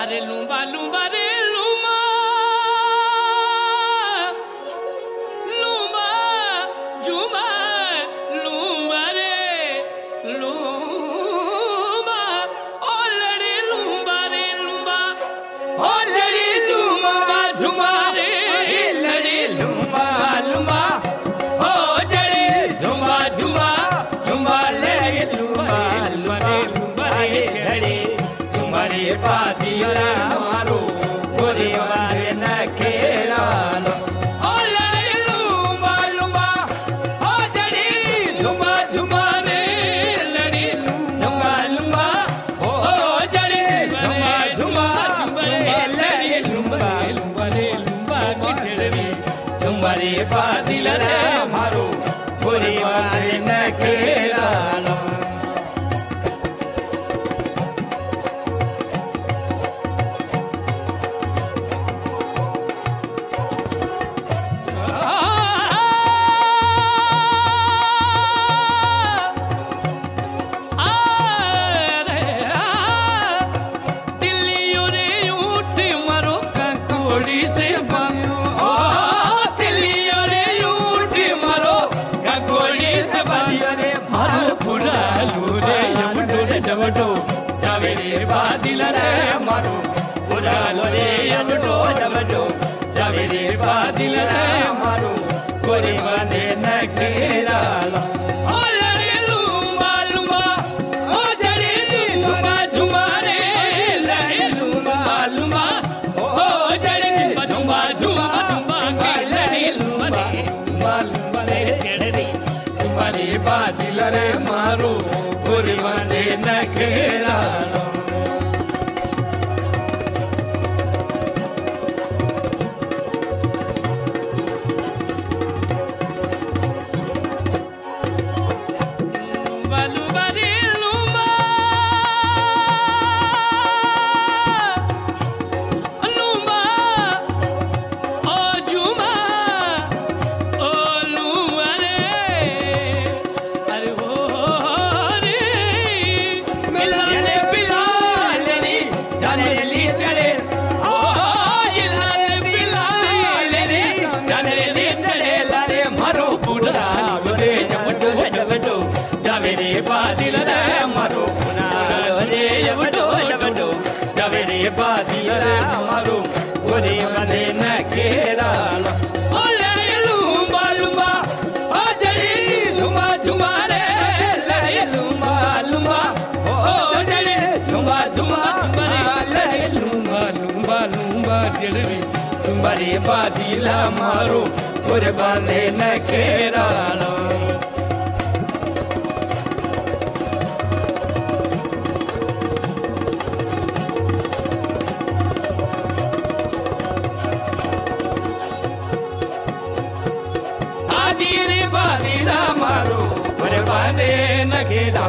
अरे लूंबा लूंबा रे लूंबा लूंबा झूमा लूंबा रे लूंबा ओ लड़ी लूंबा रे लूंबा ओ लड़ी झूमा झूमा रे लड़ी लूंबा लूंबा ओ जड़ी झूमा झूमा झूमा लड़ी लूंबा लूंबा रे लूंबा रे जड़ी झूमा रे पादिया मारो गोरी वाले न खेरानो ओ लड़ी लूंबा लूंबा ओ जड़ी झूमा झूमा रे लड़ी लूंबा लूंबा ओ जड़ी झूमा झूमा झूमा लड़ी लूंबा लूंबा रे लूंबा की जड़ी झूमा रे पादिया मारो गोरी वाले न खेरानो जबटो जावेरे बादिल रे मारो पुरालो रे जबटो जबटो जावेरे बादिल रे मारो गोरी बने न घेरालो ओ लड़ी लूंबा लूंबा ओ जड़ी झुमा झुमा रे लड़ी लूंबा लूंबा ओ जड़ी झुमा झुमा झुमा के लड़ी लूंबा लूंबा रे जड़ी झुमा रे बादिल रे मारो गोरी बने न घेरालो जावेरे बादिल रे मारो रे जबटो जबटो जावेरे बादिल रे मारो गोरी बने न घेरालो ओ लड़ी लूंबा लूंबा ओ जड़ी झुमा झुमा रे लड़ी लूंबा लूंबा ओ जड़ी झुमा झुमा लड़ी लूंबा लूंबा लूंबा जड़ी लूंबा रे बादिल मारो गोरी बने न घेरालो बादिला मारो बने न घेरा